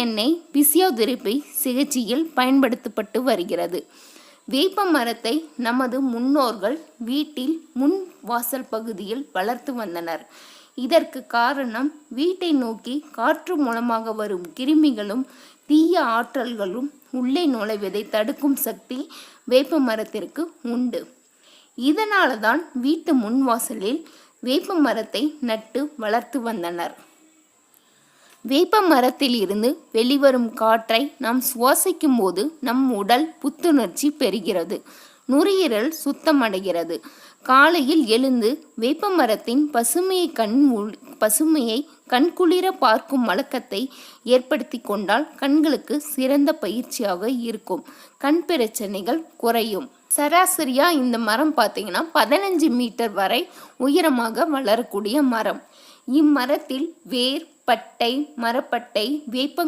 எண்ணெய் பிசியோதெரபி சிகிச்சையில் பயன்படுத்தப்பட்டு வருகிறது. வேப்ப மரத்தை நமது முன்னோர்கள் வீட்டில் முன் வாசல் பகுதியில் வளர்த்து வந்தனர். இதற்கு காரணம் வீட்டை நோக்கி காற்று மூலமாக வரும் கிருமிகளும் தீய ஆற்றல்களும் உள்ளே நுழைவதை தடுக்கும் சக்தி வேப்ப மரத்திற்கு உண்டு. இதனால தான் வீட்டு முன்வாசலில் வேப்ப மரத்தை நட்டு வளர்த்து வந்தனர். வேப்ப மரத்தில் இருந்து வெளிவரும் காற்றை நாம் சுவாசிக்கும் போது நம் உடல் புத்துணர்ச்சி பெறுகிறது, நுரையீரல் சுத்தமடைகிறது. காலையில் எழுந்து வேப்ப மரத்தின் பசுமையை கண்குளிர பார்க்கும் வழக்கத்தை ஏற்படுத்தி கொண்டால் கண்களுக்கு சிறந்த பயிற்சியாக இருக்கும். கண் பிரச்சனைகள் குறையும். சராசரியா இந்த மரம் பார்த்தீங்கன்னா 15 மீட்டர் வரை உயரமாக வளரக்கூடிய மரம். இம்மரத்தில் வேர், பட்டை, மரப்பட்டை, வேப்ப